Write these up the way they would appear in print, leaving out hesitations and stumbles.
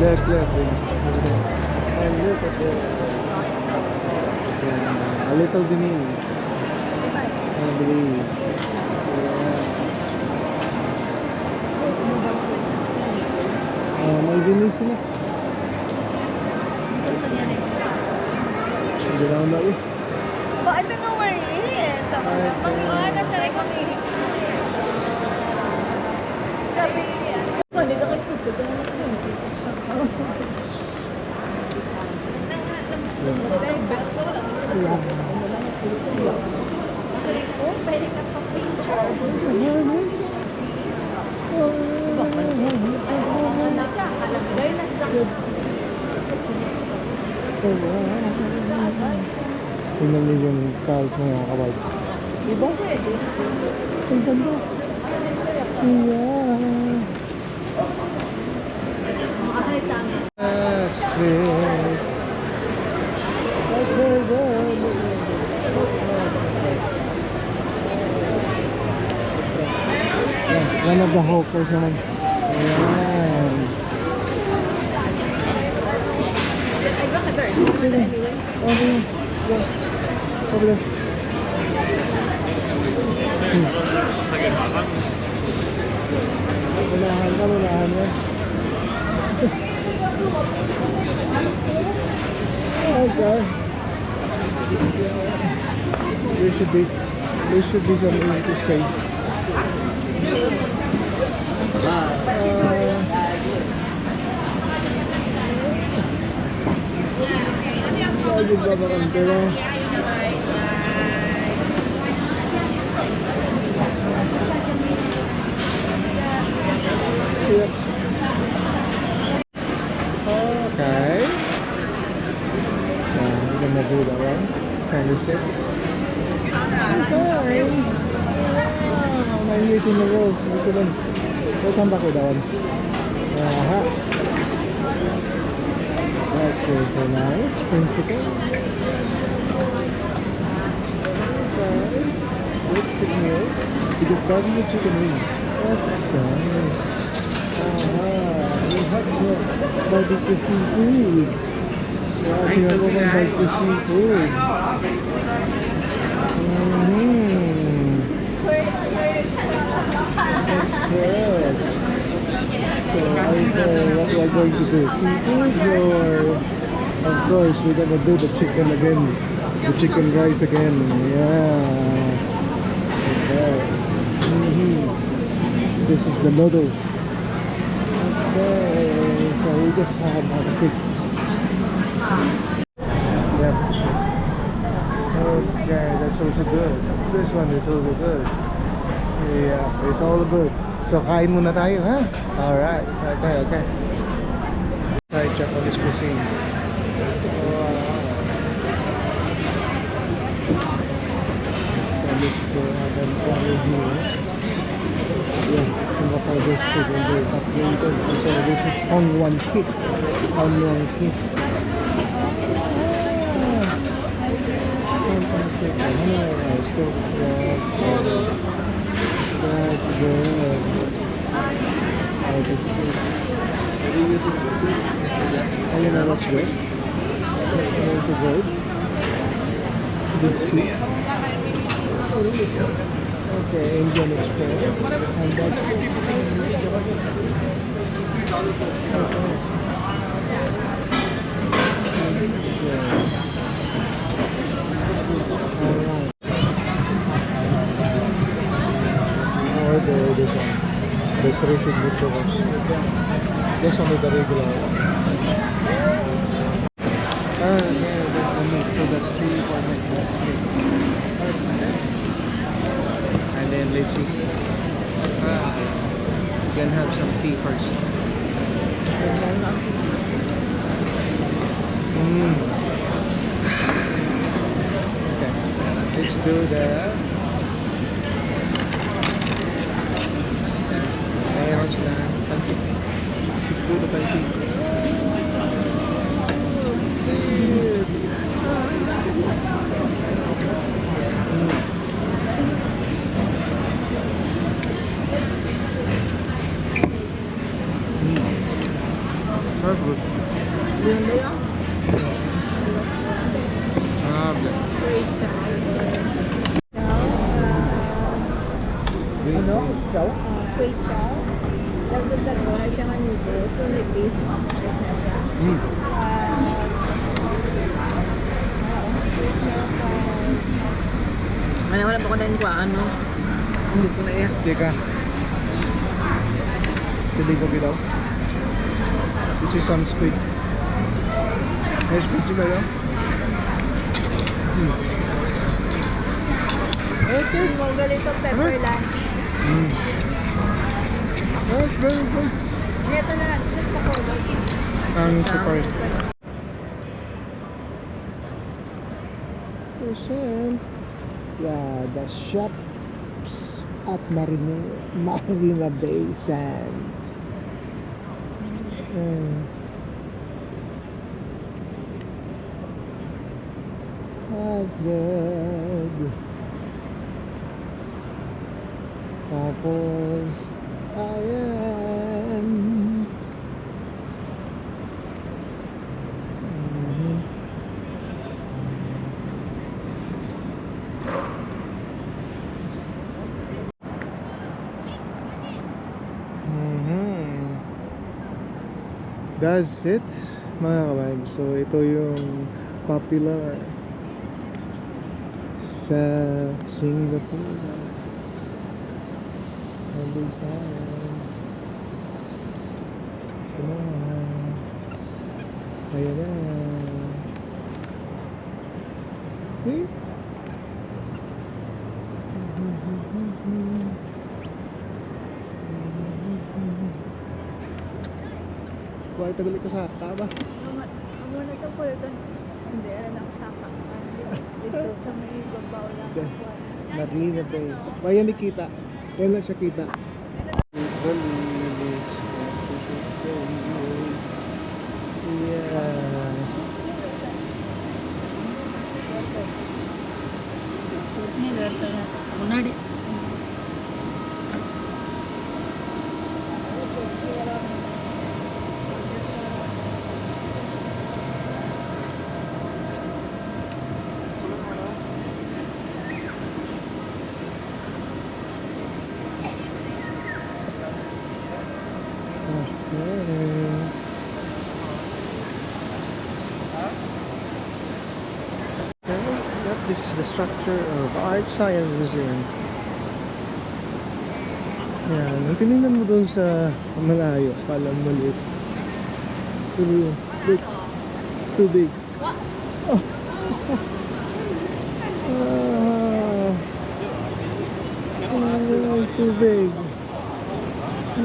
Look, over there. And look at the a little Denise. I believe. May Denise sila. Hindi na ako na eh. But I don't know where it is. Mag-iwana siya like mag-ihip. Grabe yan. Hindi ka ka-speak ko. Pwede ka pa-picture. Tingnan niyo yung tiles mga kabibes. Diba? Ang ganda. Yeah. That's it. That's very good. One of the hawkers naman. Ayan. Sige. Okay. Go. Over there. Unahan ka, unahan mo. Okay. There should be some empty space. Good job on pero. Yep. Okay. We're gonna do that one. Can you sit? Nice. My meat in the road. We'll come back with that one. That's very nice. Spring chicken. Okay. Good chicken meal. Because that's the chicken wing. Okay. We have to barbecue seafood. Yeah, so you're going to barbecue seafood. That's good. So what we are going to do? Seafood or of course we're gonna do the chicken again. The chicken rice again. Yeah. Okay. This is the noodles. Okay. So we just have a quick. Yep. Okay, that's also good. This one is also good. Yeah, it's all good. So kain muna tayo, ha? Alright, okay. Try Japanese cuisine. So let's go ahead and try here. Yeah, Singapore this food is very populated. So this is Hongwan Kit. Hongwan Kit. Still that's good. Oh, this is good. Oh, you know what's good? That's good. This sweet. Okay, Indian Express. And that's Alright. This one, the 3 signature ones. This one is the regular one. Yeah, that's the meat. So that's 3 for meat. And then let's see. You can have some tea first. Okay, let's do that. Mayroon silang pansit. Let's do the pansit. That's good. Ah, bless. Ano? Chow? Kway chow. Dagdag mo na siya ng noodles. So, may base na siya. Mm. Wala pa ko na yung ano. Hindi ko na iya. Teka. Pili ko kita. This is some squid. May squid sila yun. Okay. Mong galito pepper lunch. Mm. That's very good. Ito na lang. Just pa ko. Ang super. Percent. Yeah, the shops at Marina Bay Sands. That's good. Tapos, ayan. That's it, mga kabayan. So ito yung popular sa Singapore. Number 7. Ayan na. See? Why tagali ka sa ba? Ang muna sa po ito. Hindi, alam ang saka. Dito sa may babaw lang. Marina Bay. Bayan ni kita. Yan lang siya kita. Yeah. முன்னாடி This is the structure of Art Science Museum. Yan, ang tinignan mo doon sa malayo, kala mo maliit. Tuloy yun. Look, too big. Oh. Too big.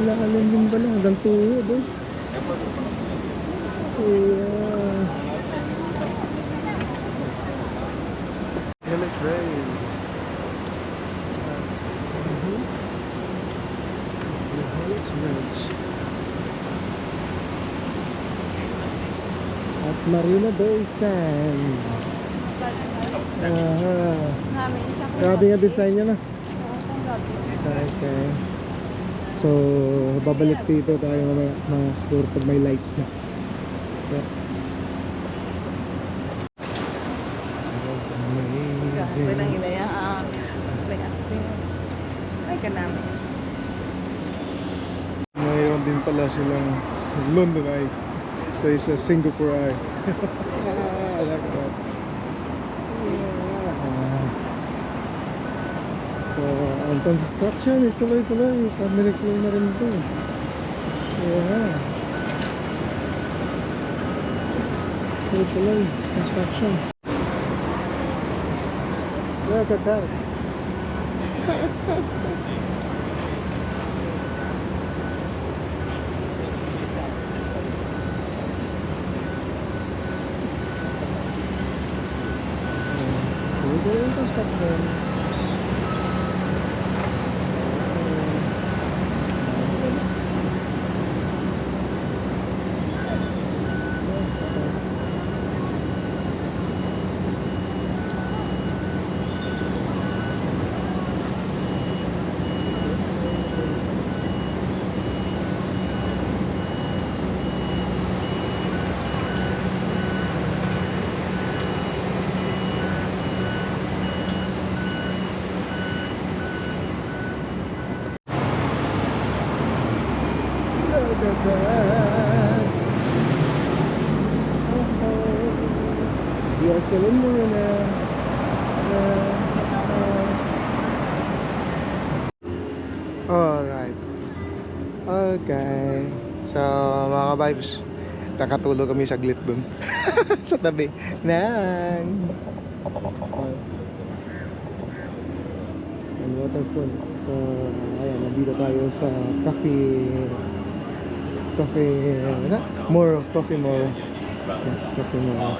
Lalim din pala, hanggang tuhod eh. Yeah. Village Rail. Village Bridge. At Marina Bay Sands. Namin siya. Grabe nga design niya na. Ang gabi. Okay. So, babalik dito tayo mga siguro pag may lights na. Yep. Walang ilayaan. Ay ka namin. Mayroon din pala silang London Eye. So it's a Singapore Eye. I like that. Yeah. So, ang construction is tuloy-tuloy. Pamiliklo na rin ito. Yeah. Tuloy-tuloy. Construction. Look at that. Tuloy-tuloy construction. pastelin muna. Alright. Okay. So, mga ka-vibes, nakatulog kami saglit dun. Sa tabi ng and waterfall. So, ayan, nandito tayo sa Moro, Coffee Moro. Yeah, Coffee Moro.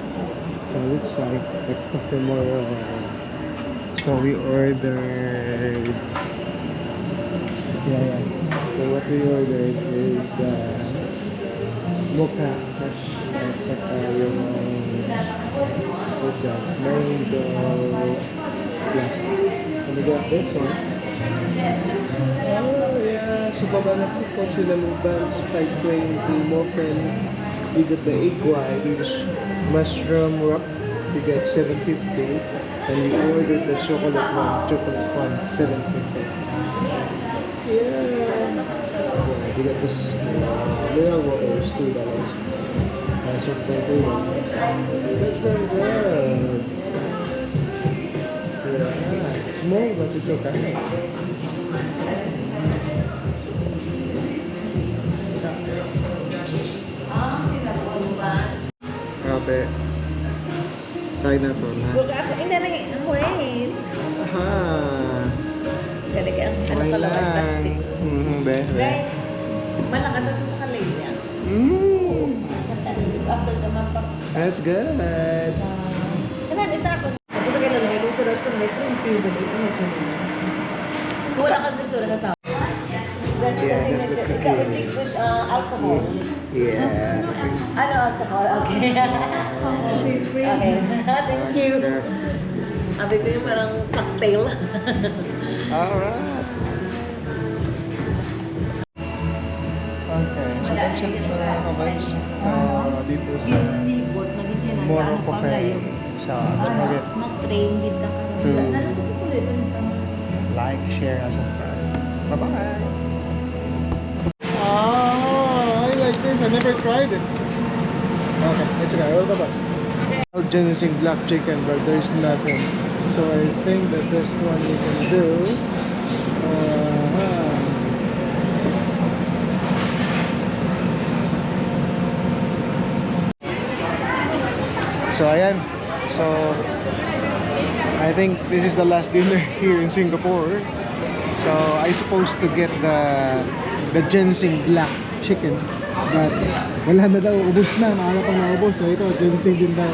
So, let's try the Coffee Moro. So, we ordered. Yeah. So, what we ordered is mocha hash at saka yung what's that? Mango. Yeah. And we got this one. Oh yeah. So, babanat ko sila Lubans 520 muffin. We got the egg white, which mushroom wrap. We got 750. And we ordered the chocolate one, 750. Yeah. We got this mineral water is $2. So that's very good. Yeah. It's small, but it's okay. Ate, kain na to na. Huwag ako, inanay, wait. Aha. Talaga, ano Okay ka lang, lang. plastic. Be. Guys, malakas na to sa kalay niya. Sa talis, after the mapas. That's good. Kanami sa ako. Ako sa kailan, may surat-surat, yung tube, wala kang gusto sa tao. Yeah, that's the cookie. Ikaw, with alcohol. Yeah. Ano alcohol? Okay. Okay. Thank you. Sabi ko yung parang cocktail. Alright. Okay. So that's it mga ka-vibes. Dito sa Moro Cafe. So don't forget Mag-train din na to kasi kulit sa like, share, and subscribe. Bye-bye. Oh, I like this. I never tried it. Okay, let's go. Bye-bye. Ginseng black chicken, but there's nothing. So I think that this one we can do. So ayan. So I think this is the last dinner here in Singapore. So I supposed to get the ginseng black chicken, but wala na daw, ubos na, maaga pang naubos. So ito, ginseng din daw.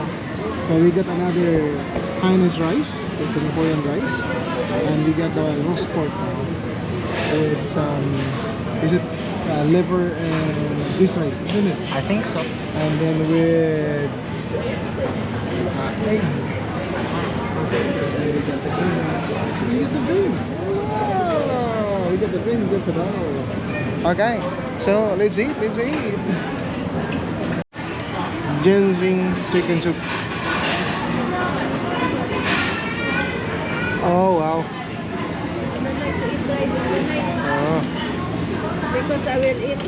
So we got another Highness rice, the Singaporean rice, and we got the roast pork now. So it's is it liver and this side, isn't it? I think so. And then with egg. We got the beans. Wow, we got the beans just about. Okay, so let's eat. Ginseng chicken soup. Oh wow. Oh. because I will eat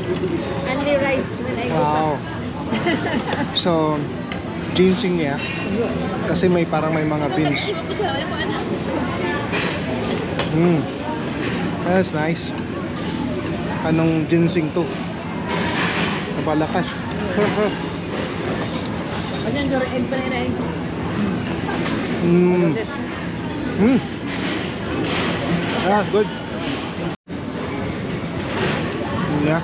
only rice when I go Wow. So, ginseng niya kasi parang may mga beans. That's nice. Anong ginseng to? Napalakas. That's good. Yeah.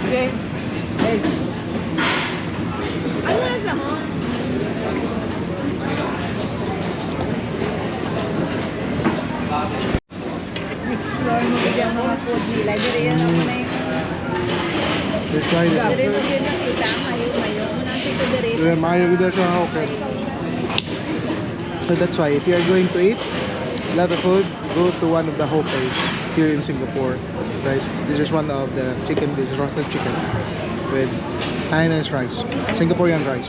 Okay. Hey. Ano nasa mo? explore mo kasi ang mga food nila. Dari yan ako na yung Let's try it. dari mo din nakita. Mayo. Unang sito dari. Yeah, mayo good siya. Okay. So that's why if you are going to eat a lot of food, go to one of the hopers here in Singapore. Guys, this is one of the chicken. This is roasted chicken with Highness rice, Singaporean rice.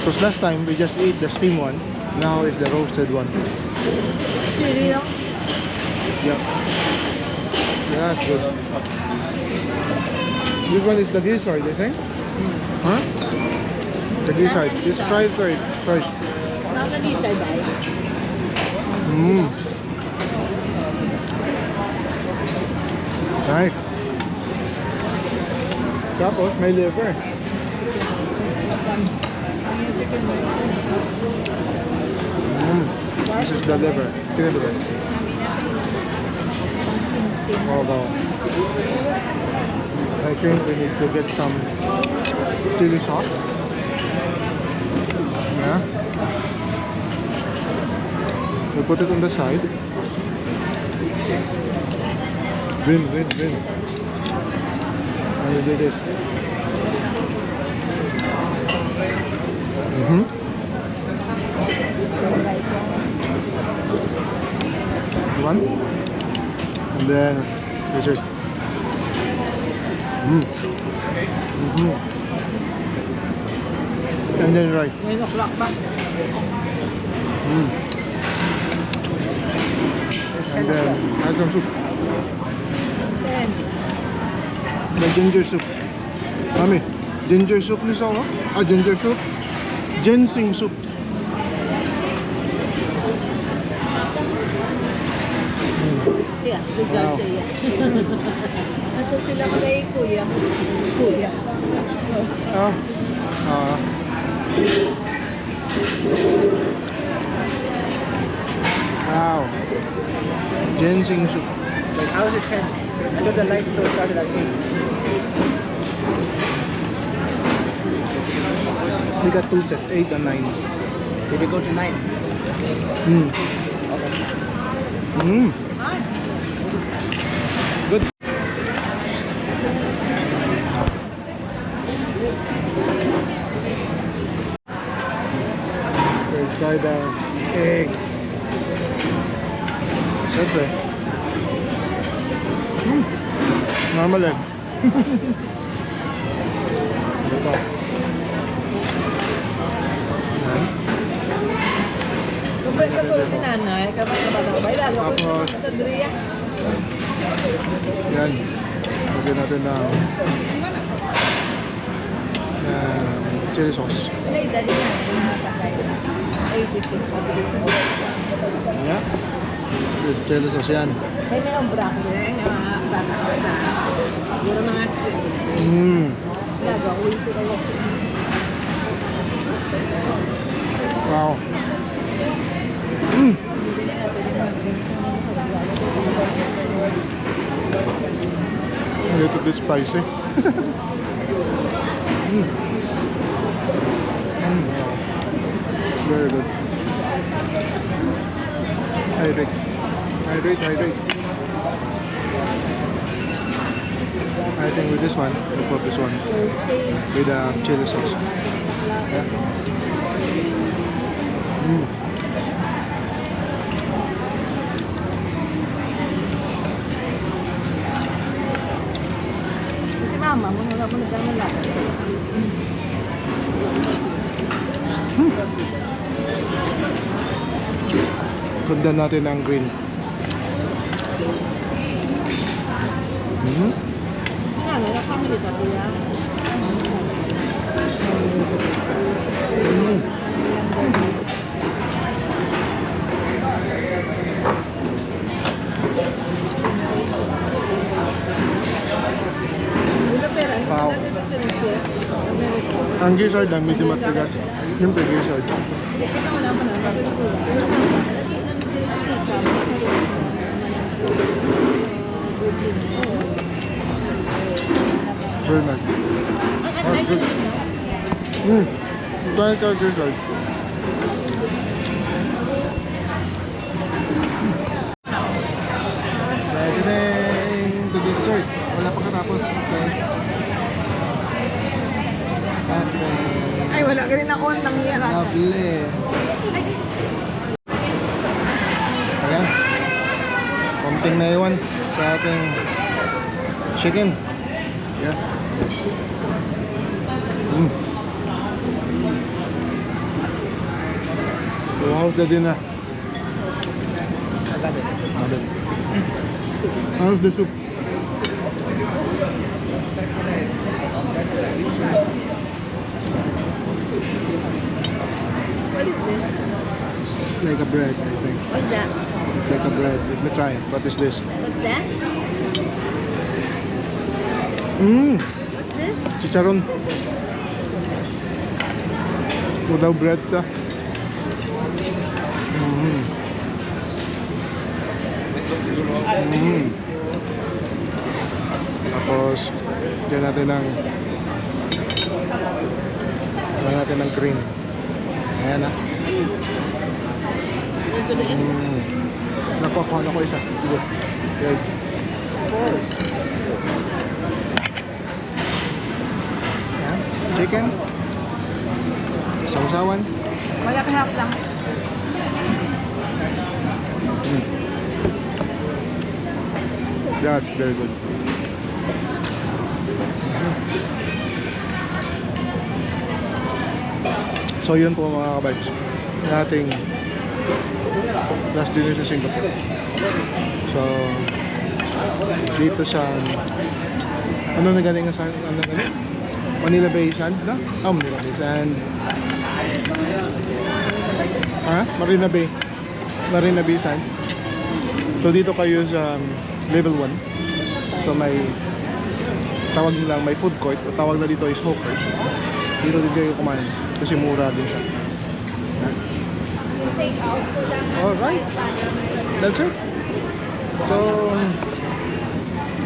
Because last time we just ate the steam one. Now it's the roasted one. Chili lang. Yep. Yeah, it's good. This one is the dessert, I think. Huh? The gizzard. This fried first. Nakaka-gizzard ay. Mmm. Nice. Tapos may liver. This is the liver. Tingnan mo guys. Although I think we need to get some chili sauce. Yeah. We put it on the side. Win. And we do this. One. And then dessert. And then rice. 9 o'clock ba? And then add some soup. 10. The ginger soup. Mami, ginger soup ni Sawa? Ginger soup. Ginseng soup. Yeah, Wow. siya. Ito sila kay Kuya. Kuya. Wow. Ginseng soup. Like, how is it 10? I know the light show started at 8. We got two sets, 8 and 9. Did it go to 9? Okay. Good. Let's try the egg. Siyempre. Normal egg. Ito. Yan. Kapag katulad si nanay, kapag kabay, lalo ako Tapos, sa Tadria. yan. Lagyan natin ng chili sauce. Wala yung dali na. Nakakakay. 86. Yeah. Good chili sauce yan. Kaya na yung broccoli, yung bata ko na. Yung mga laga, uwi sila yung Wow. A little bit spicy. Very good. Hydrate. I think with this one, we'll put this one with chili sauce. Yeah. si mama, muna mo nagkano laga. Kundan natin ang green. Ano, yung family ka kuya? Wow. Ang gizzard ang medyo matigas. Siyempre gizzard. Very nice. Oh, good. Try gizzard. Ready to dessert. Wala pa katapos. Okay. Ay, wala ka rin na on ng yan. Lovely. Ayan. Konting naiwan sa ating chicken. Yeah. So how's the dinner? I love it. How's the soup? bread, I think. What's that? It's like a bread. Let me try it. What is this? What's that? Mmm! What's this? Chicharon. Udaw bread ka. Mmm. Mmm. Tapos, dyan natin ng cream. Ayan na. Ito na yun. Mmm. Nakuha ko isa. Sige. Good. Ayan. Chicken. Sausawan. Wala kahap lang. Mm. That's very good. So yun po mga kabibes, yung ating last dinner sa Singapore. So dito sa ano na galing sa ano galing? Manila Bay Sand, no? Oh, Manila Bay Sand. Marina Bay. Marina Bay Sand. So dito kayo sa level 1. So may tawag nilang may food court, o tawag na dito is hawkers. Dito din kayo kumain kasi mura din siya. Alright. That's it. So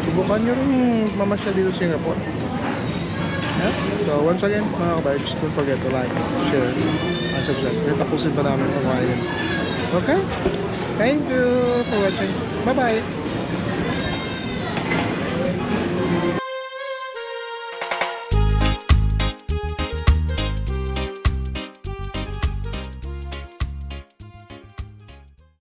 subukan nyo rin mamasyal dito sa Singapore. Yeah? So once again mga kabibes, don't forget to like, share, and subscribe. Kaya tapusin pa namin pagkain. Okay? Thank you for watching. Bye bye!